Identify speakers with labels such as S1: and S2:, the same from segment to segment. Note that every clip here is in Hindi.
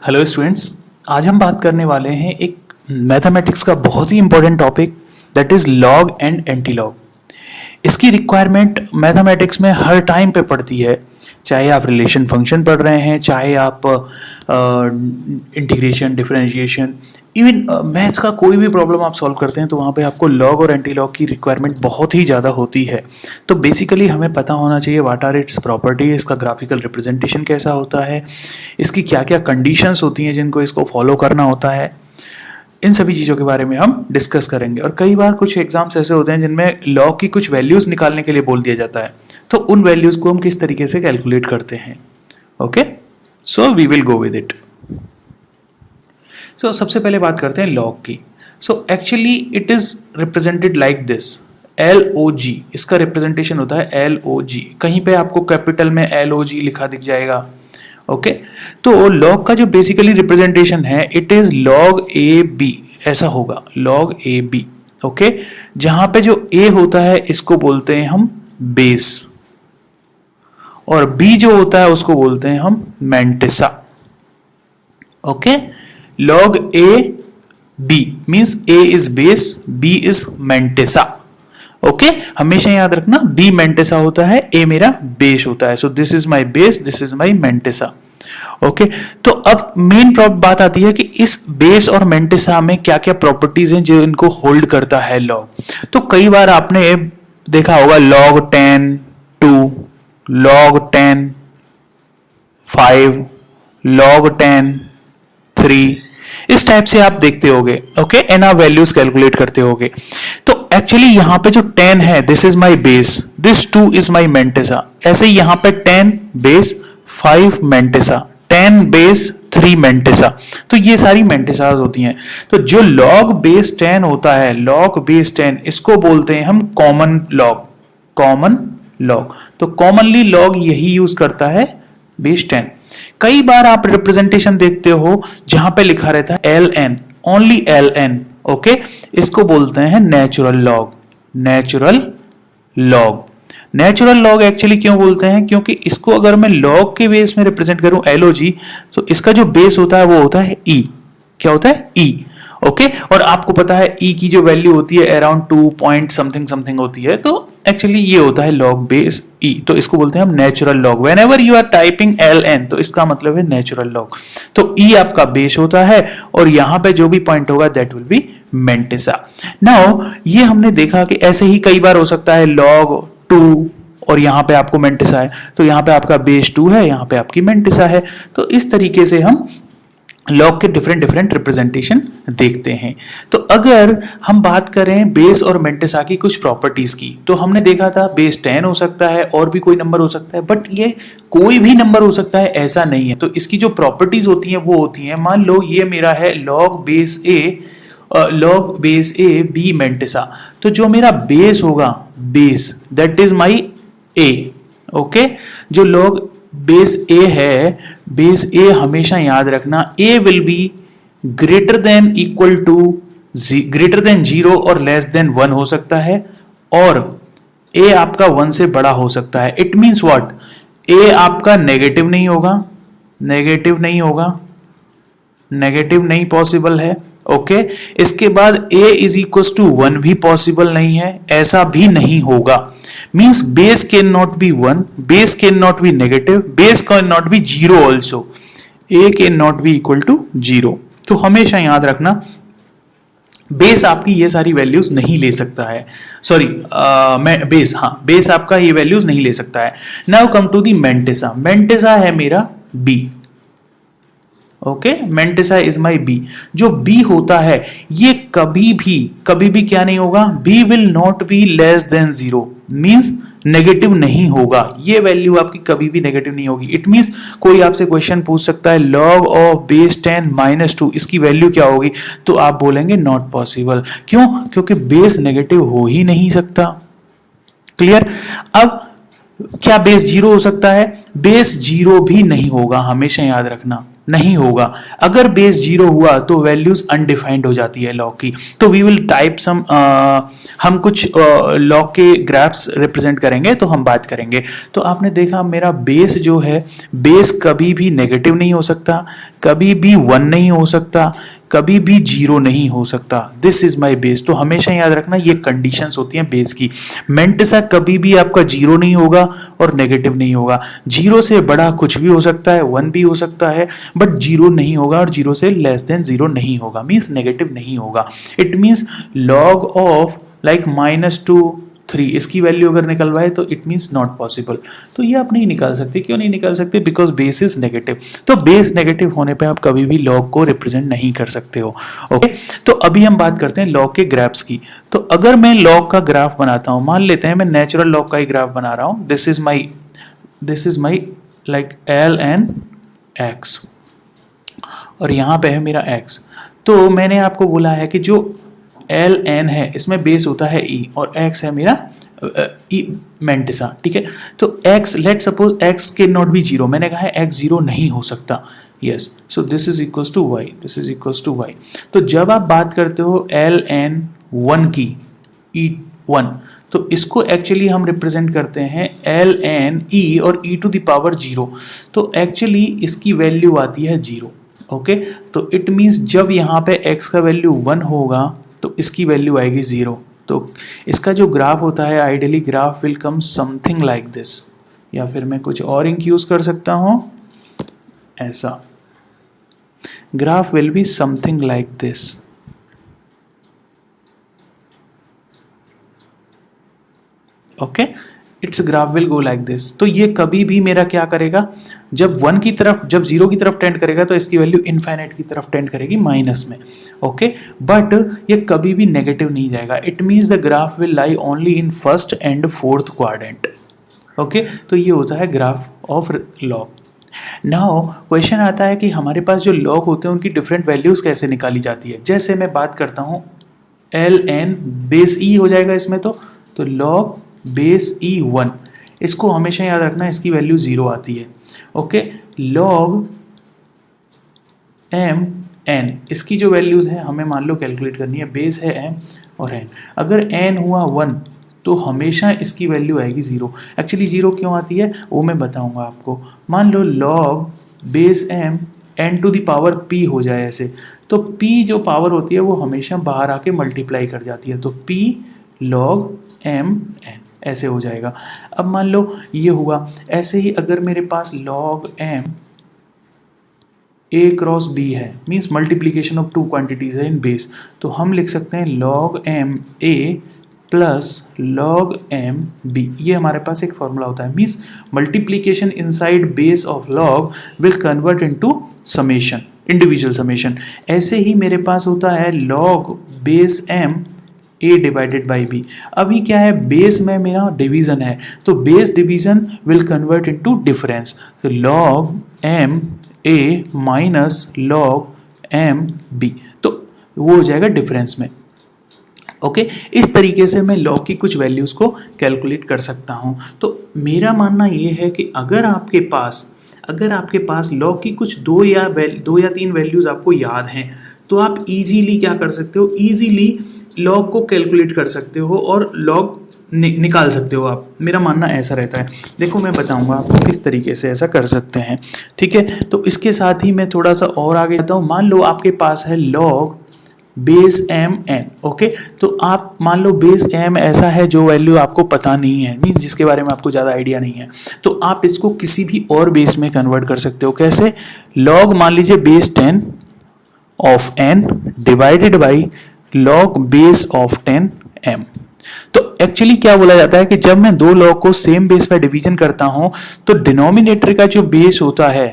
S1: हेलो स्टूडेंट्स, आज हम बात करने वाले हैं एक मैथमेटिक्स का बहुत ही important topic that is log and anti log. इसकी रिक्वायरमेंट मैथमेटिक्स में हर टाइम पे पड़ती है, चाहे आप रिलेशन फंक्शन पढ़ रहे हैं, चाहे आप इंटीग्रेशन, डिफरेंशिएशन, इवन मैथ का कोई भी प्रॉब्लम आप सॉल्व करते हैं तो वहाँ पे आपको लॉग और एंटी लॉग की रिक्वायरमेंट बहुत ही ज़्यादा होती है। तो बेसिकली हमें पता होना चाहिए व्हाट आर इट्स प्रॉपर्टी, इसका ग्राफिकल रिप्रेजेंटेशन कैसा होता है, इसकी क्या क्या कंडीशंस होती हैं जिनको इसको फॉलो करना होता है। इन सभी चीज़ों के बारे में हम डिस्कस करेंगे। और कई बार कुछ एग्जाम्स ऐसे होते हैं जिनमें लॉग की कुछ वैल्यूज़ निकालने के लिए बोल दिया जाता है, तो उन वैल्यूज़ को हम किस तरीके से कैलकुलेट करते हैं। Okay, so we will go with it. So सबसे पहले बात करते हैं लॉग की। So actually it is represented like this, LOG, इसका रिप्रेजेंटेशन होता है LOG। कहीं पे आपको कैपिटल में LOG लिखा दिख जाएगा। ओके, तो लॉग का जो बेसिकली रिप्रेजेंटेशन है इट इज log AB, ऐसा होगा log AB। ओके, जहां पे जो A होता है इसको बोलते हैं हम बेस, और B जो होता है उसको बोलते हैं हम mantissa. Okay, log A B means A is base, B is mantissa। Okay, हमेशा याद रखना B mantissa होता है, A मेरा बेस होता है। सो this is my base, this is my mantissa. Okay, तो अब मेन बात आती है कि इस बेस और मैंटिसा में क्या क्या प्रॉपर्टीज हैं जो इनको होल्ड करता है लॉग। तो कई बार आपने देखा होगा log 10 2, log 10 5, log 10 3, इस टाइप से आप देखते होगे। ओके, एंड आप वैल्यूज कैलकुलेट करते होगे। तो एक्चुअली यहां पे जो 10 है this is my base, this 2 is my mantissa. ऐसे ही यहां पे 10 बेस 5 मैंटिसा, 10 बेस 3 मैंटिसा। तो ये सारी मैंटिसास होती हैं। तो जो log बेस 10 होता है, log बेस 10, इसको बोलते हैं हम कॉमन लॉग, कॉमन लॉग। तो कॉमनली लॉग यही यूज करता है बेस 10। कई बार आप रिप्रेजेंटेशन देखते हो जहां पे लिखा रहता है ln, ओनली ln। ओके, इसको बोलते हैं natural log, natural log. Natural log actually क्यों बोलते हैं, क्योंकि इसको अगर मैं लॉग के बेस में रिप्रेजेंट करूं LOG, तो इसका जो बेस होता है वो होता है E। क्या होता है? E। ओके, और आपको पता है E की जो वैल्यू होती है अराउंड 2 पॉइंट समथिंग समथिंग होती है। तो एक्चुअली ये होता है लॉग बेस E, तो इसको बोलते हैं हम natural log. Whenever you are typing LN, तो इसका मतलब है नेचुरल लॉग। तो E आपका बेस होता है और यहां पे जो भी पॉइंट होगा that will be mantissa. Now ये हमने देखा कि ऐसे ही कई बार हो सकता है log 2 और यहां पे आपको मैंटिसा है, तो यहां पे आपका बेस 2 है, यहां पे आपकी मैंटिसा है। तो इस तरीके से हम लॉग के डिफरेंट डिफरेंट रिप्रेजेंटेशन देखते हैं। तो अगर हम बात करें बेस और मैंटिसा की कुछ प्रॉपर्टीज की, तो हमने देखा था बेस 10 हो सकता है और भी कोई नंबर हो सकता है, बट ये कोई भी नंबर हो सकता है ऐसा नहीं है। तो इसकी जो प्रॉपर्टीज होती हैं वो होती हैं, मान लो ये मेरा है log base A B mantissa. तो जो मेरा बेस होगा, base that is my A। Okay, जो log बेस A है, बेस A हमेशा याद रखना A will be greater than equal to, greater than 0 और लेस देन 1 हो सकता है, और A आपका 1 से बड़ा हो सकता है। इट मींस व्हाट, A आपका नेगेटिव नहीं होगा, नेगेटिव नहीं होगा, नेगेटिव नहीं पॉसिबल है। ओके, इसके बाद A इज इक्वल टू 1 भी पॉसिबल नहीं है, ऐसा भी नहीं होगा। Means base can not be 1, base can not be negative, base can not be 0 also, A can not be equal to 0। तो हमेशा याद रखना बेस आपकी ये सारी वैल्यूज नहीं ले सकता है। सॉरी, बेस, हाँ, बेस आपका ये वैल्यूज नहीं ले सकता है। Now come to the mantissa. Mantissa है मेरा B। Okay, mantissa is my B। जो B होता है ये कभी भी क्या नहीं होगा, B will not be less than 0, means negative नहीं होगा। ये वैल्यू आपकी कभी भी नेगेटिव नहीं होगी। इट मींस कोई आपसे क्वेश्चन पूछ सकता है log ऑफ बेस 10 -2 इसकी वैल्यू क्या होगी, तो आप बोलेंगे नॉट पॉसिबल। क्यों? क्योंकि बेस नेगेटिव हो ही नहीं सकता। क्लियर? अब क्या बेस 0 हो सकता है? बेस 0 भी नहीं होगा, हमेशा याद रखना। नहीं होगा। अगर बेस 0 हुआ तो वैल्यूज अनडिफाइंड हो जाती है लॉग की। तो वी विल टाइप सम, हम कुछ लॉग के ग्राफ्स रिप्रेजेंट करेंगे तो हम बात करेंगे। तो आपने देखा मेरा बेस जो है, बेस कभी भी नेगेटिव नहीं हो सकता, कभी भी 1 नहीं हो सकता, कभी भी 0 नहीं हो सकता। This is my base. तो हमेशा याद रखना ये कंडीशंस होती हैं बेस की। मेंटिसा कभी भी आपका 0 नहीं होगा और नेगेटिव नहीं होगा। 0 से बड़ा कुछ भी हो सकता है, 1 भी हो सकता है, बट 0 नहीं होगा और 0 से लेस देन 0 नहीं होगा, मीन्स नेगेटिव नहीं होगा। It means log of like -2 3 इसकी वैल्यू अगर निकलवाए तो इट मीन्स नॉट पॉसिबल। तो ये आप नहीं निकाल सकते। क्यों नहीं निकाल सकते? Because base is negative. तो बेस नेगेटिव होने पे आप कभी भी लॉग को रिप्रेजेंट नहीं कर सकते हो। ओके, तो अभी हम बात करते हैं लॉग के ग्राफ्स की। तो अगर मैं लॉग का ग्राफ बनाता हूं, मान लेते हैं मैं नेचुरल लॉग का ही ग्राफ बना रहा हूं। This is my like L N X और यहां पे है मेरा एक्स। तो मैंने आपको बोला है कि जो एल एन है इसमें बेस होता है ई और एक्स है मेरा ई मेंटिसा, ठीक है। तो एक्स, लेट सपोज एक्स के नॉट बी 0, मैंने कहा है एक्स 0 नहीं हो सकता। Yes, so this is equals to Y, this is equals to Y. तो जब आप बात करते हो एल एन 1 की, ई 1, तो इसको एक्चुअली हम रिप्रेजेंट करते हैं एल एन ई और ई टू द पावर 0। तो एक्चुअली इसकी वैल्यू आती है 0। ओके, तो इट मीन्स जब यहाँ पे x का वैल्यू 1 होगा तो इसकी वैल्यू आएगी 0। तो इसका जो ग्राफ होता है ideally graph will come something like this, या फिर मैं कुछ और इंक यूज कर सकता हूं, ऐसा। Graph will be something like this. Okay, it's graph will go like this. तो ये कभी भी मेरा क्या करेगा, जब 1 की तरफ, जब 0 की तरफ टेंड करेगा तो इसकी वैल्यू इनफाइनाइट की तरफ टेंड करेगी, माइनस में। ओके, बट ये कभी भी नेगेटिव नहीं जाएगा। It means the graph will lie only in first and fourth quadrant. Okay, तो ये होता है graph of log. Now question आता है कि हमारे पास जो लॉग होते हैं उनकी डिफरेंट वैल्यूज कैसे निकाली जाती है। जैसे मैं बात करता हूँ एल एन बेस ई हो जाएगा इसमें, तो लॉग बेस ई 1, इसको हमेशा याद रखना, इसकी वैल्यू 0 आती है। ओके, लॉग एम एन, इसकी जो वैल्यूज है हमें मान लो कैलकुलेट करनी है। बेस है एम और एन, अगर एन हुआ 1 तो हमेशा इसकी वैल्यू आएगी 0। एक्चुअली 0 क्यों आती है वो मैं बताऊंगा आपको। मान लो log base M N to the power P हो जाए ऐसे, तो पी जो पावर होती है वो हमेशा बाहर आके मल्टीप्लाई कर जाती है, तो पी लॉग एम एन ऐसे हो जाएगा। अब मान लो ये हुआ। ऐसे ही अगर मेरे पास log M A cross B है, means multiplication of two quantities है इन बेस, तो हम लिख सकते हैं log M A plus log M B. ये हमारे पास एक फॉर्मूला होता है, means multiplication inside base of log will convert into summation, individual summation. ऐसे ही मेरे पास होता है log base M A divided by B. अभी क्या है, बेस में मेरा डिवीजन है, तो base division will convert into difference, तो log M A minus log M B, तो वो हो जाएगा डिफरेंस में। ओके, इस तरीके से मैं लॉग की कुछ वैल्यूज को कैलकुलेट कर सकता हूं। तो मेरा मानना ये है कि अगर आपके पास लॉग की कुछ दो या 3 वैल्यूज आपको याद हैं, तो आप इजीली क्या कर सकते हो, इजीली लॉग को कैलकुलेट कर सकते हो और लॉग निकाल सकते हो आप। मेरा मानना ऐसा रहता है। देखो मैं बताऊंगा आपको किस तरीके से ऐसा कर सकते हैं, ठीक है। तो इसके साथ ही मैं थोड़ा सा और आगे जाता हूँ। मान लो आपके पास है log base M N. Okay, तो आप मान लो बेस एम ऐसा है जो वैल्यू आपको पता नहीं है, मीन्स जिसके बारे में आपको ज़्यादा आइडिया नहीं है, तो आप इसको किसी भी और बेस में कन्वर्ट कर सकते हो। कैसे, लॉग मान लीजिए base 10 of N divided by log base of 10 M. तो एक्चुअली क्या बोला जाता है कि जब मैं दो लॉग को सेम बेस पर डिवीजन करता हूं तो डिनोमिनेटर का जो बेस होता है,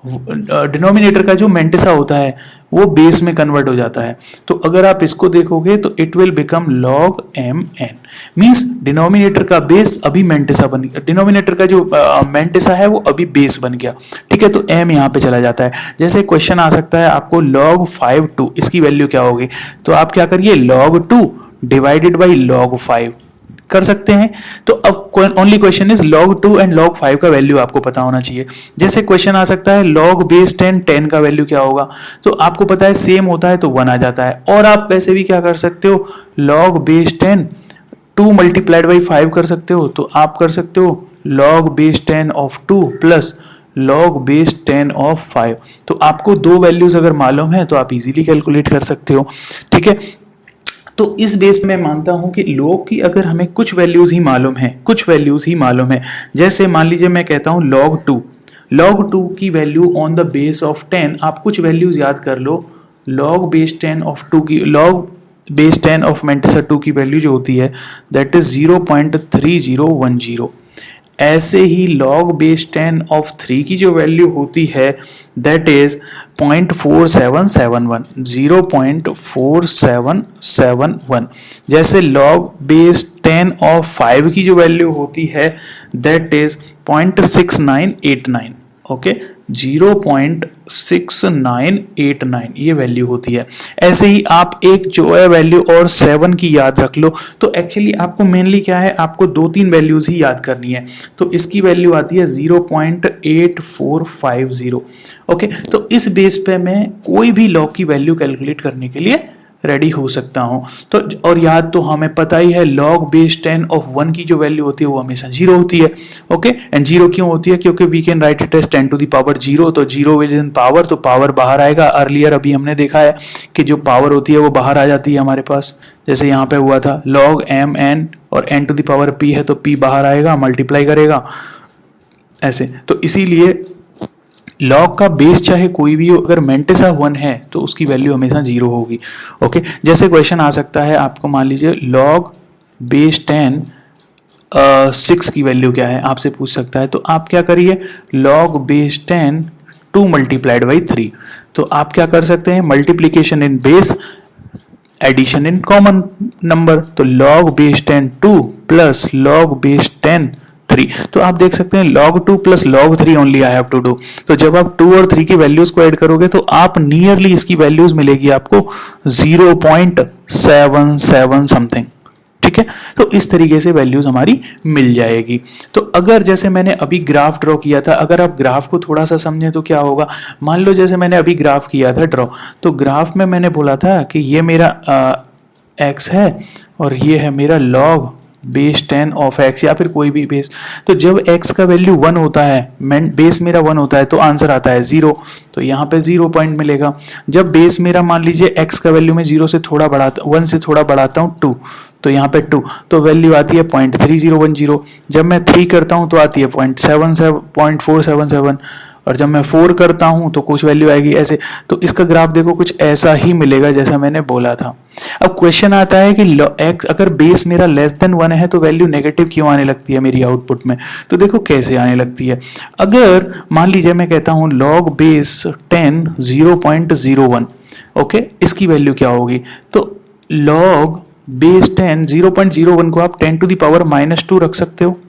S1: डिनोमिनेटर का जो मेंटिसा होता है वो बेस में कन्वर्ट हो जाता है। तो अगर आप इसको देखोगे तो it will become log M N, means denominator का बेस अभी मेंटिसा बन गया, डिनोमिनेटर का जो मेंटिसा है वो अभी बेस बन गया, ठीक है। तो एम यहाँ पे चला जाता है। जैसे क्वेश्चन आ सकता है आपको log 5 2 इसकी वैल्यू क्या होगी, तो आप क्या करिए log 2 डिवाइडेड बाई log 5, कर सकते हैं। तो अब only question is log 2 and log 5 का वैल्यू आपको पता होना चाहिए। जैसे क्वेश्चन आ सकता है log बेस 10, 10 का वैल्यू क्या होगा, तो आपको पता है सेम होता है तो 1 आ जाता है। और आप वैसे भी क्या कर सकते हो, log बेस 10 2 मल्टीप्लाइड बाई 5 कर सकते हो, तो आप कर सकते हो log base 10 of 2 plus log base 10 of 5। तो आपको दो वैल्यूज अगर मालूम है तो आप इजीली कैलकुलेट कर सकते हो, ठीक है। तो इस बेस पे मैं मानता हूं कि log की अगर हमें कुछ वैल्यूज ही मालूम है, कुछ वैल्यूज ही मालूम है, जैसे मान लीजिए मैं कहता हूं log 2 की value on the base of 10, आप कुछ वैल्यूज याद कर लो। log बेस 10 ऑफ 2 की, log बेस 10 ऑफ मेंटिसा 2 की वैल्यू जो होती है दैट इज 0.3010। ऐसे ही log बेस 10 ऑफ 3 की जो वैल्यू होती है दैट इज 0.4771, 0.4771। जैसे log बेस 10 ऑफ 5 की जो वैल्यू होती है दैट इज 0.6989, ओके, 0.6989 ये वैल्यू होती है। ऐसे ही आप एक जो है वैल्यू और 7 की याद रख लो। तो एक्चुअली आपको मेनली क्या है, आपको 2-3 वैल्यूज ही याद करनी है। तो इसकी वैल्यू आती है 0.8450, ओके। तो इस बेस पे मैं कोई भी log की वैल्यू कैलकुलेट करने के लिए रेडी हो सकता हूं। तो और याद तो हमें पता ही है log बेस 10 ऑफ 1 की जो वैल्यू होती है वो हमेशा 0 होती है, ओके। एंड 0 क्यों होती है, क्योंकि we can write it as 10 to the power 0, तो 0 इज इन पावर, तो पावर बाहर आएगा। अर्लियर अभी हमने देखा है कि जो पावर होती है वो बाहर आ जाती है हमारे पास, जैसे यहाँ पे हुआ था log m n और n to the power p है तो p बाहर आएगा, मल्टीप्लाई करेगा ऐसे। तो इसीलिए log का बेस चाहे कोई भी हो, अगर मेंटिसा 1 है तो उसकी वैल्यू हमेशा 0 होगी, ओके। जैसे क्वेश्चन आ सकता है आपको, मान लीजिए log बेस 10 6 की वैल्यू क्या है आपसे पूछ सकता है, तो आप क्या करिए, log बेस 10 2 मल्टीप्लाइड बाई 3। तो आप क्या कर सकते हैं, multiplication in base, addition in common number, तो log base 10 2 plus log base 10 3। तो आप देख सकते हैं log 2 plus log 3 only I have to do. तो जब आप 2 और 3 की वैल्यूज को ऐड करोगे तो आप नियरली इसकी वैल्यूज मिलेगी आपको 0.77 समथिंग, ठीक है। तो इस तरीके से वैल्यूज हमारी मिल जाएगी। तो अगर जैसे मैंने अभी ग्राफ ड्रॉ किया था, अगर आप ग्राफ को थोड़ा सा समझें तो क्या होगा, मान लो जैसे मैंने अभी ग्राफ किया था ड्रॉ, तो ग्राफ में मैंने बोला था कि ये मेरा x है और ये है मेरा log बेस 10 ऑफ x या फिर कोई भी बेस। तो जब x का वैल्यू 1 होता है, बेस मेरा 1 होता है तो आंसर आता है 0, तो यहाँ पे 0 पॉइंट मिलेगा। जब बेस मेरा मान लीजिए x का वैल्यू मैं 0 से थोड़ा बढ़ाता, 1 से थोड़ा बढ़ाता हूँ 2, तो यहाँ पे 2, तो वैल्यू आती है 0.3010। जब मैं 3 करता हूँ तो आती है 0.477, और जब मैं 4 करता हूं तो कुछ वैल्यू आएगी ऐसे। तो इसका ग्राफ देखो कुछ ऐसा ही मिलेगा जैसा मैंने बोला था। अब क्वेश्चन आता है कि x अगर बेस मेरा लेस देन 1 है तो वैल्यू नेगेटिव क्यों आने लगती है मेरी आउटपुट में, तो देखो कैसे आने लगती है। अगर मान लीजिए मैं कहता हूं log बेस 10 0.01, ओके, इसकी वैल्यू क्या होगी, तो log बेस 10 0.01 को आप 10 टू द पावर -2 रख सकते हो,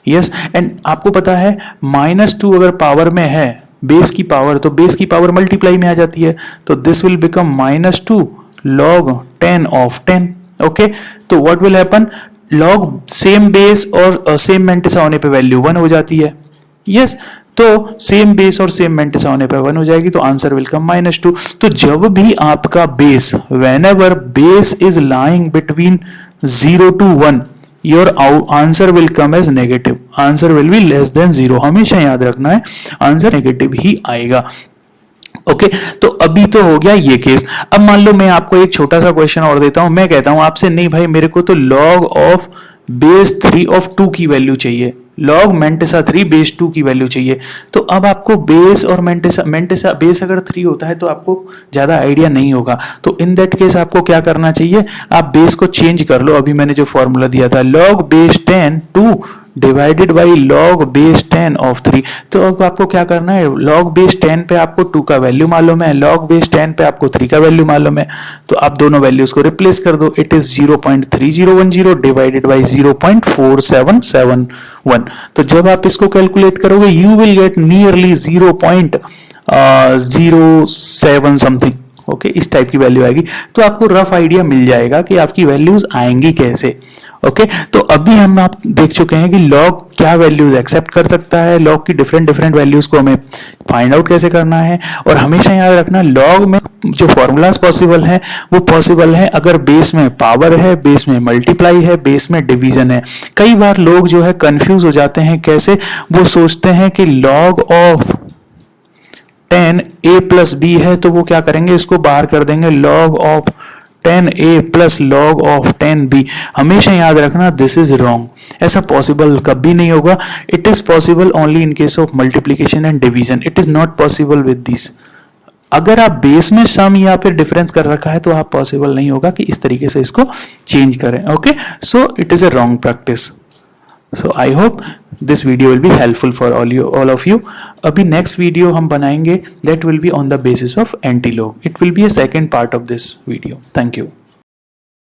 S1: यस। एंड आपको पता है -2 अगर पावर में है बेस की पावर, तो बेस की पावर मल्टीप्लाई में आ जाती है, तो this will become -2 log 10 of 10, okay. तो what will happen, log same base और सेम मेंटिसा होने पे वैल्यू 1 हो जाती है, यस। तो सेम बेस और सेम मेंटिसा होने पे 1 हो जाएगी, तो आंसर विल कम -2। तो जब भी आपका base, whenever base is lying between 0 to 1, your answer will come as negative, answer will be less than 0। हमेशा याद रखना है आंसर नेगेटिव ही आएगा, ओके। तो अभी तो हो गया ये केस। अब मान लो मैं आपको एक छोटा सा क्वेश्चन और देता हूं, मैं कहता हूं आपसे, नहीं भाई मेरे को तो log ऑफ बेस 3 ऑफ 2 की वैल्यू चाहिए, log मेंटिसा 3 बेस 2 की वैल्यू चाहिए। तो अब आपको बेस और मेंटिसा बेस अगर 3 होता है तो आपको ज्यादा आइडिया नहीं होगा, तो इन दैट केस आपको क्या करना चाहिए, आप बेस को चेंज कर लो। अभी मैंने जो फॉर्मूला दिया था log base 10 2 divided by log base 10 of 3, तो अब आपको क्या करना है, log बेस 10 पे आपको 2 का वैल्यू मालूम है, log बेस 10 पे आपको 3 का वैल्यू मालूम है, तो आप दोनों वैल्यूज को रिप्लेस कर दो। It is 0.3010 divided by 0.4771। तो जब आप इसको कैलकुलेट करोगे you will get nearly 0.07 something, okay इस टाइप की वैल्यू आएगी, तो आपको रफ आइडिया मिल जाएगा कि आपकी वैल्यूज आएंगी कैसे। ओके तो अभी हम आप देख चुके हैं कि लॉग क्या वैल्यूज एक्सेप्ट कर सकता है, लॉग की डिफरेंट डिफरेंट वैल्यूज को हमें फाइंड आउट कैसे करना है। और हमेशा याद रखना लॉग में जो फॉर्मूलाज पॉसिबल है वो पॉसिबल है अगर बेस में पावर है, बेस में मल्टीप्लाई है, बेस में डिवीजन है। कई बार लोग जो है कंफ्यूज हो जाते हैं, कैसे वो सोचते हैं कि log of 10a plus b है तो वो क्या करेंगे, इसको बाहर कर देंगे log of 10a plus log of 10b। हमेशा याद रखना दिस इज रॉन्ग, ऐसा पॉसिबल कभी नहीं होगा। It is possible only in case of multiplication and division, it is not possible with this. अगर आप बेस में सम या फिर डिफरेंस कर रखा है तो आप पॉसिबल नहीं होगा कि इस तरीके से इसको चेंज करें। Okay so it is a wrong practice. So I hope this video will be helpful for all of you. अभी नेक्स्ट वीडियो हम बनाएंगे that will be on the basis of anti log, it will be a second part of this video. Thank you.